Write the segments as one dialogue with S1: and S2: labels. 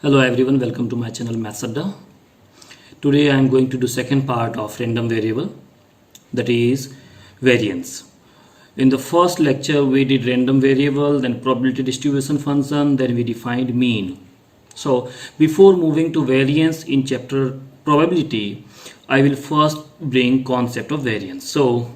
S1: Hello everyone, welcome to my channel Maths Adda. Today I am going to do second part of random variable, that is variance. In the first lecture we did random variable, then probability distribution function, then we defined mean. So before moving to variance in chapter probability, I will first bring concept of variance. So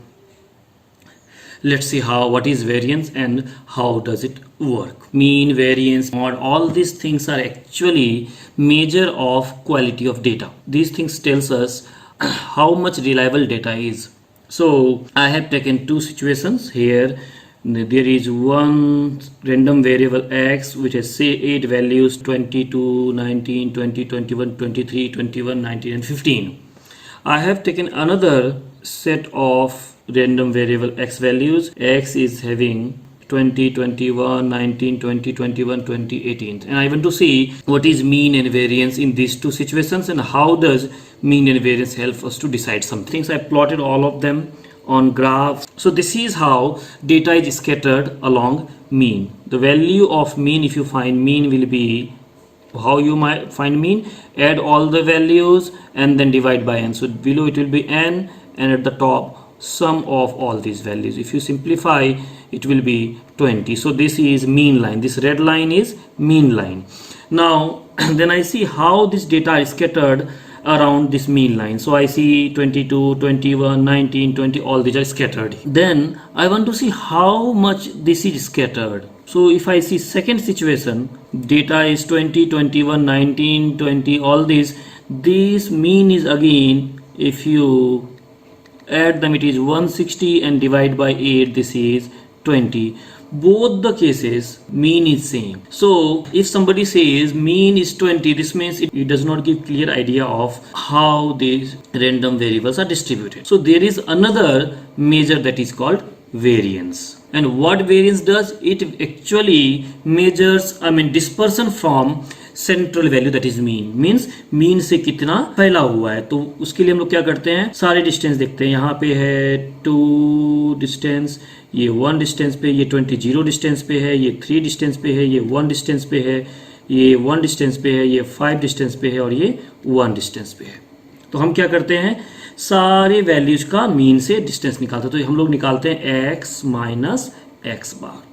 S1: let's see what is variance and how does it work. Mean, variance, mod, all these things are actually measure of quality of data. These things tells us how much reliable data is. So I have taken two situations here. There is one random variable x which has say 8 values 22, 19, 20, 21, 23, 21, 19 and 15. I have taken another set of random variable x values. X is having 20, 21, 19, 20, 21, 20, 18. And I want to see what is mean and variance in these two situations and how does mean and variance help us to decide something. So I plotted all of them on graphs. So this is how data is scattered along mean. The value of mean, if you find mean, will be how you might find mean, add all the values and then divide by n. So below it will be n and at the top sum of all these values. If you simplify, it will be 20. So this is mean line. This red line is mean line. Now then I see how this data is scattered around this mean line. So I see 22, 21, 19, 20, all these are scattered. Then I want to see how much this is scattered. So if I see second situation, data is 20, 21, 19, 20, all these, this mean is again, if you add them, it is 160 and divide by 8, this is 20. Both the cases mean is same. So if somebody says mean is 20, this means it does not give clear idea of how these random variables are distributed. So there is another measure that is called variance. And what variance does, it actually measures dispersion from central value that is mean. Means mean से कितना फैला हुआ है. तो उसके लिए हम लोग क्या करते हैं, सारे डिस्टेंस देखते हैं. यहाँ पे है 2 डिस्टेंस, ये 1 डिस्टेंस पे, ये 20 0 डिस्टेंस पे है, ये 3 डिस्टेंस पे है, ये 1 डिस्टेंस पे है, ये 1 डिस्टेंस पे है, ये 5 डिस्टेंस पे है और ये 1 डिस्टेंस पे है. तो हम क्या करते हैं, सारे वैल्यूज का मीन से डिस्टेंस निकालते हैं. तो हम लोग निकालते हैं x माइनस एक्स बार.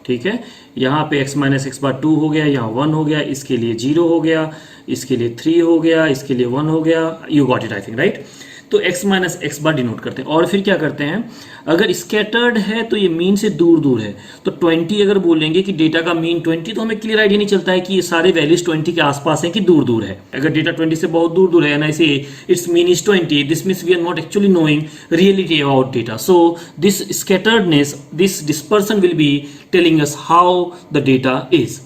S1: ठीक है, यहाँ पे x माइनस एक्स बार 2 हो गया, यहाँ 1 हो गया, इसके लिए 0 हो गया, इसके लिए 3 हो गया, इसके लिए 1 हो गया. You got it I think, right. तो x माइनस एक्स बार डिनोट करते हैं. और फिर क्या करते हैं, अगर स्कैटर्ड है तो ये मीन से दूर दूर है. तो 20 अगर बोलेंगे कि डेटा का मीन 20, तो हमें क्लियर आइडिया नहीं चलता है कि ये सारे वैल्यूज 20 के आसपास हैं कि दूर दूर है. अगर डेटा 20 से बहुत दूर दूर है, ना इसे it's mean is 20, this means we are not actually knowing reality about data. So this scatteredness, this dispersion will be telling us how the data is.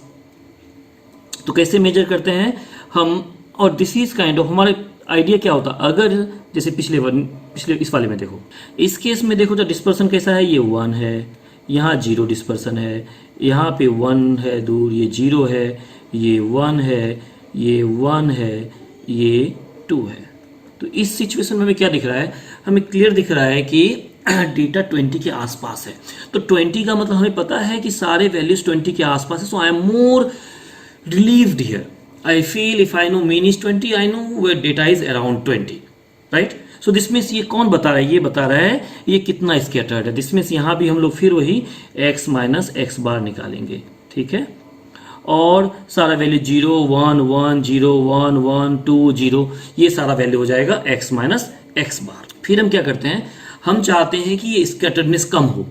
S1: तो कैसे मेजर करते हैं हम, और दिस इज काइंड ऑफ हमारे idea क्या होता. अगर जैसे पिछले इस वाले में देखो, इस केस में देखो तो डिस्पर्सन कैसा है, ये 1 है, यहाँ 0 डिस्पर्सन है, यहाँ पे 1 है दूर, ये 0 है, ये 1 है, ये 1 है, ये 2 है. तो इस सिचुएशन में हमें क्या दिख रहा है, हमें क्लियर दिख रहा है कि डेटा 20 के आसपास है. तो 20 का मतलब हमें पता है कि सारे वैल्यूज 20 के आसपास है. So I am more relieved here. I feel if I know mean is 20, I know where data is around 20, right? So this means ये कौन बता रहा है, ये बता रहा है ये कितना स्कैटर्ड है. दिस मीन्स यहाँ भी हम लोग फिर वही x माइनस एक्स बार निकालेंगे. ठीक है, और सारा वैल्यू 0 1 1 0 1 1 2 0, ये सारा वैल्यू हो जाएगा x माइनस एक्स बार. फिर हम क्या करते हैं, हम चाहते हैं कि ये स्कैटर्डनेस कम हो,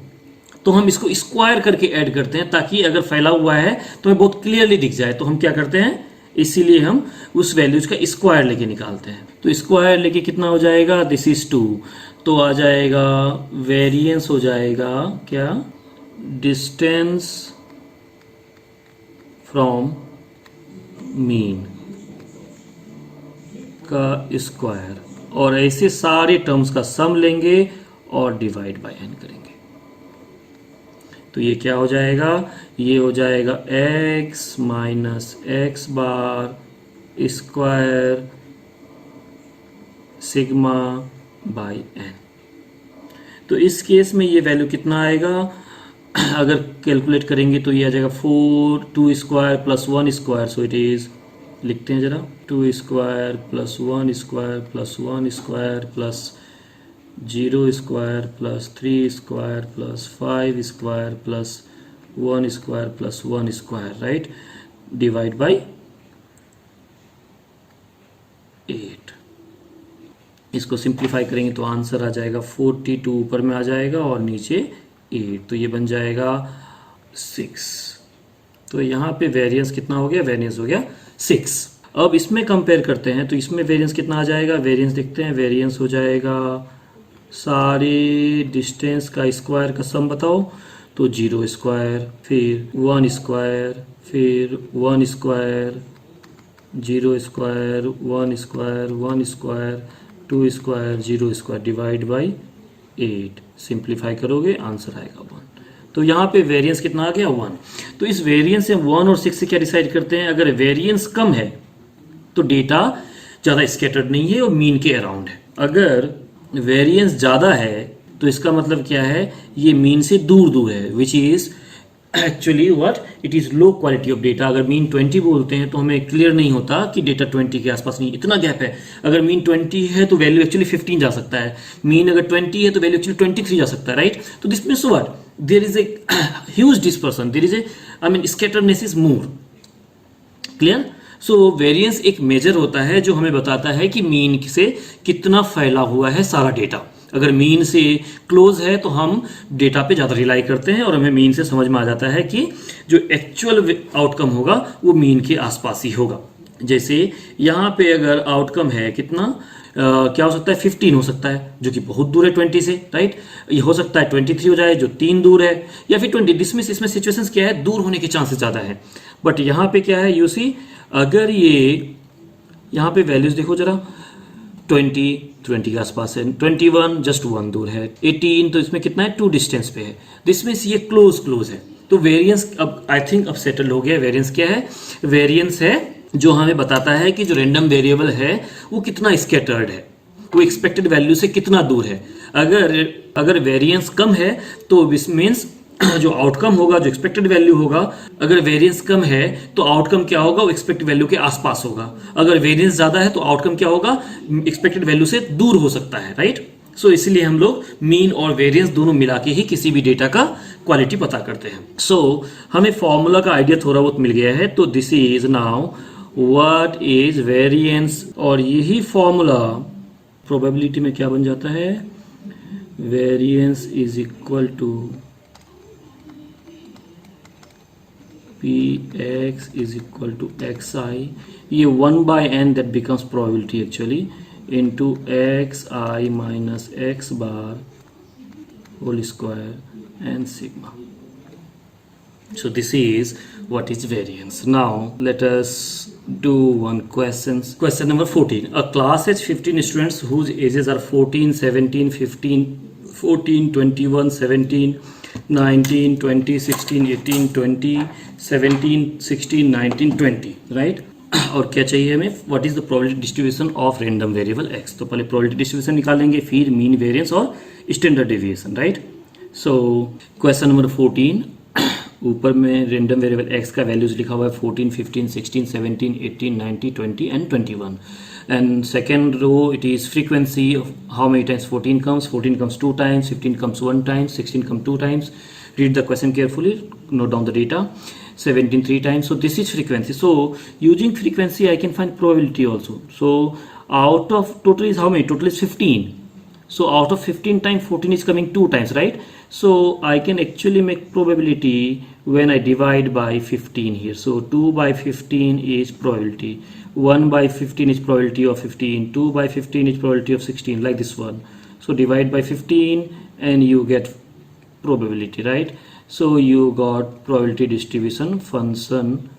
S1: तो हम इसको स्क्वायर करके ऐड करते हैं ताकि अगर फैला हुआ है तो हमें बहुत क्लियरली दिख जाए. तो हम क्या करते हैं, इसीलिए हम उस वैल्यूज का स्क्वायर लेके निकालते हैं. तो स्क्वायर लेके कितना हो जाएगा, दिस इज 2. तो आ जाएगा वेरिएंस, हो जाएगा क्या, डिस्टेंस फ्रॉम मीन का स्क्वायर. और ऐसे सारे टर्म्स का सम लेंगे और डिवाइड बाय n करेंगे. तो ये क्या हो जाएगा, ये हो जाएगा x minus x bar square sigma by n. तो इस केस में ये वैल्यू कितना आएगा, अगर कैलकुलेट करेंगे तो ये आ जाएगा 4 2 square plus 1 square, so it is, लिखते हैं जरा, 2 square plus 1 square plus 1 square plus 0 square plus 3 square plus 5 square plus 1 square plus 1 square, right, divide by 8। इसको सिंप्लीफाई करेंगे तो आंसर आ जाएगा 42 ऊपर में आ जाएगा और नीचे 8, तो ये बन जाएगा 6। तो यहाँ पे वेरिएंस कितना हो गया, वेरिएंस हो गया 6। अब इसमें कंपेयर करते हैं तो इसमें वेरिएंस कितना आ जाएगा, वेरिएंस देखते हैं, वेरिएंस हो जाएगा सारे डिस्टेंस का स्क्वायर का सम बताओ, तो 0 स्क्वायर, फिर 1 स्क्वायर, फिर 1 square, 0 square, 1 square, 1 square, 2 square, 0 square, divide by 8। Simplify करोगे आंसर आएगा 1। तो यहाँ पे वेरिएंस कितना आ गया, 1। तो इस वेरिएंस से 1 और 6 से क्या डिसाइड करते हैं, अगर वेरिएंस कम है तो डेटा ज़्यादा स्कैटर्ड नहीं है और मीन के अराउंड है। अगर वेरिएंस ज़्यादा है तो इसका मतलब क्या है, ये मीन से दूर दूर है, which is actually what, it is low quality of data. अगर मीन 20 बोलते हैं तो हमें क्लियर नहीं होता कि डेटा 20 के आसपास नहीं, इतना गैप है। अगर मीन 20 है तो वैल्यू एक्चुअली 15 जा सकता है, मीन अगर 20 है तो वैल्यू एक्चुअली 23 जा सकता है, राइट। तो this means what, there is a huge dispersion, there is a, I mean scatterness is more, clear. So variance एक मेजर होता है जो हमें बताता है कि मीन से कितना फैला हुआ है सारा डेटा। अगर मीन से क्लोज है तो हम डेटा पे ज़्यादा रिलाई करते हैं और हमें मीन से समझ में आ जाता है कि जो एक्चुअल आउटकम होगा वो मीन के आसपास ही होगा। जैसे यहाँ पे अगर आउटकम है कितना, क्या हो सकता है, 15 हो सकता है जो कि बहुत दूर है 20 से, राइट। ये हो सकता है 23 हो जाए जो 3 दूर है, या फिर 20 डिसमिस, इसमें सिचुएशंस क्या है, दूर होने के चांसेस ज़्यादा है। बट यहाँ पे क्या है, यू सी, अगर ये यहाँ पे वैल्यूज देखो जरा, 20 के आसपास है, 21 जस्ट 1 दूर है, 18 तो इसमें कितना है, 2 डिस्टेंस पे है, दिस मीन्स ये क्लोज है। तो वेरिएंस अब आई थिंक अब सेटल हो गया। वेरिएंस क्या है, वेरिएंस है जो हमें बताता है कि जो रैंडम वेरिएबल है वो कितना स्कैटर्ड है, वो एक्सपेक्टेड वैल्यू से कितना दूर है। अगर वेरिएंस कम है तो दिस मीन्स जो आउटकम होगा, जो एक्सपेक्टेड वैल्यू होगा, अगर वेरिएंस कम है तो आउटकम क्या होगा, वो एक्सपेक्टेड वैल्यू के आसपास होगा। अगर वेरिएंस ज्यादा है तो आउटकम क्या होगा, एक्सपेक्टेड वैल्यू से दूर हो सकता है, राइट। सो इसलिए हम लोग मीन और वेरिएंस दोनों मिला के ही किसी भी डेटा का क्वालिटी पता करते हैं। सो हमें फॉर्मूला का आइडिया थोड़ा बहुत मिल गया है। तो this is now what is variance, और यही फॉर्मूला प्रोबेबिलिटी में क्या बन जाता है, variance is equal to Px is equal to xi, ये 1/n that becomes probability actually into xi minus x bar whole square and sigma. So this is what is variance. Now let us do one question. Question number 14. A class has 15 students whose ages are 14, 17, 15, 14, 21, 17, 19, 20, 16, 18, 20, 17, 16, 19, 20, right. और क्या चाहिए हमें, what is the probability distribution of random variable x। तो पहले probability distribution निकालेंगे, फिर mean, variance और standard deviation, right. So question number 14, ऊपर में रैंडम वेरिएबल x का वैल्यूज लिखा हुआ है 14, 15, 16, 17, 18, 19, 20 and 21. And second row it is frequency of how many times 14 comes. 14 comes 2 times, 15 comes 1 time, 16 comes 2 times. Read the question carefully, note down the data. 17 3 times. So this is frequency. So using frequency I can find probability also. So out of total is how many, total is 15. So out of 15 times 14 is coming 2 times, right? So I can actually make probability when I divide by 15 here. So 2 by 15 is probability, 1 by 15 is probability of 15, 2 by 15 is probability of 16, like this one. So divide by 15 and you get probability, right? So you got probability distribution function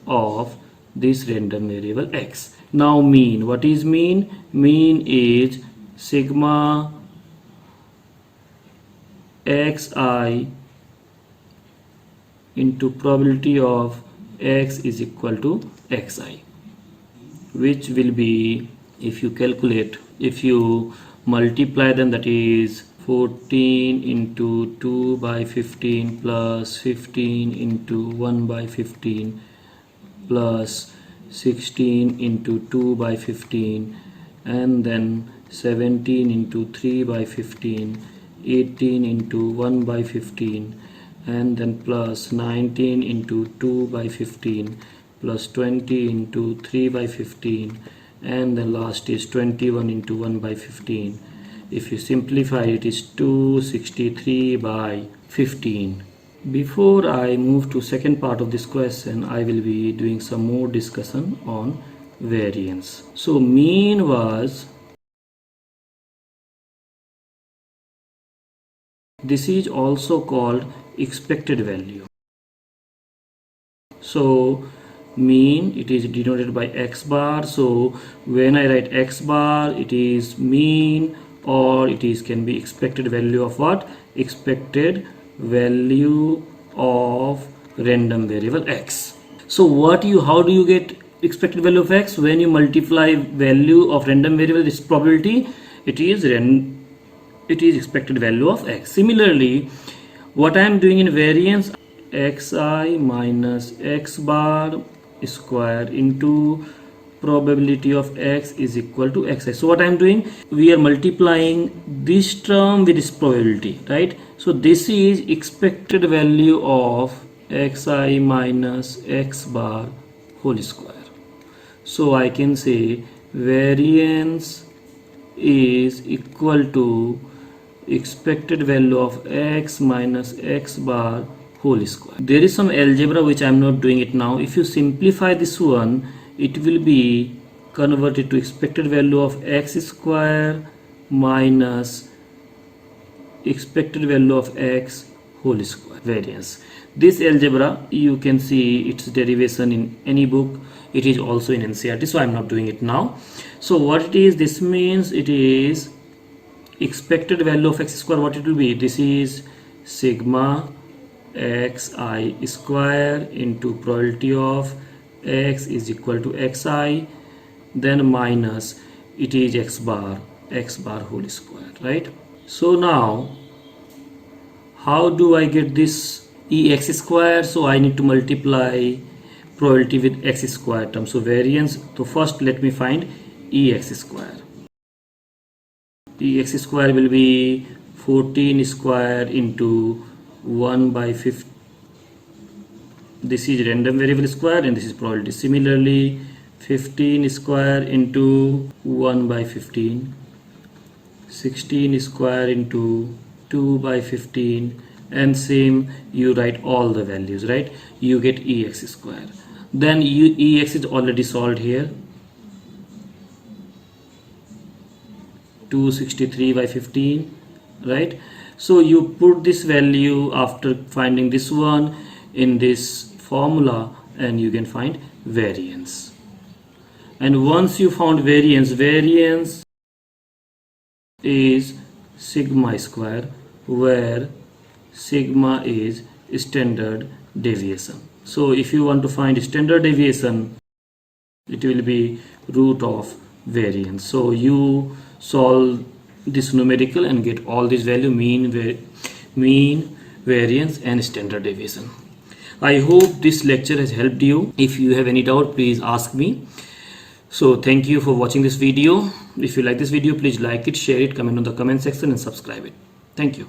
S1: of this random variable x. Now mean, what is mean? Mean is sigma xi into probability of x is equal to xi, which will be, if you calculate, if you multiply them, that is 14 into 2 by 15 plus 15 into 1 by 15 plus 16 into 2 by 15, and then 17 into 3 by 15, 18 into 1 by 15, and then plus 19 into 2 by 15 plus 20 into 3 by 15, and the last is 21 into 1 by 15. If you simplify it is 263 by 15. Before I move to second part of this question, I will be doing some more discussion on variance. So mean was, this is also called expected value. So mean, it is denoted by x bar. So when I write x bar, it is mean, or it is can be expected value of what? Expected value of random variable x. So how do you get expected value of x? When you multiply value of random variable, this probability, it is expected value of x. Similarly, what I am doing in variance, xi minus x bar square into probability of x is equal to xi. So what I am doing, we are multiplying this term with this probability, right? So this is expected value of xi minus x bar whole square. So I can say variance is equal to expected value of x minus x bar whole square. There is some algebra which I am not doing it now. If you simplify this one, it will be converted to expected value of x square minus expected value of x whole square, variance. This algebra, you can see its derivation in any book. It is also in NCERT, so I am not doing it now. So what it is, this means it is expected value of x square. What it will be? This is sigma xi square into probability of x is equal to xi, then minus it is x bar whole square, right? So now how do I get this ex square? So I need to multiply probability with x square term. So variance, so first let me find ex square. Ex square will be 14 square into 1 by 50. This is random variable square and this is probability. Similarly, 15 square into 1 by 15, 16 square into 2 by 15, and same you write all the values, right? You get ex square. Then ex is already solved here. 263 by 15, right? So you put this value after finding this one in this formula and you can find variance. And once you found variance is sigma square, where sigma is standard deviation. So if you want to find standard deviation, it will be root of variance. So you solve this numerical and get all these value, mean, variance and standard deviation. I hope this lecture has helped you. If you have any doubt, please ask me. So thank you for watching this video. If you like this video, please like it, share it, comment on the comment section and subscribe it. Thank you.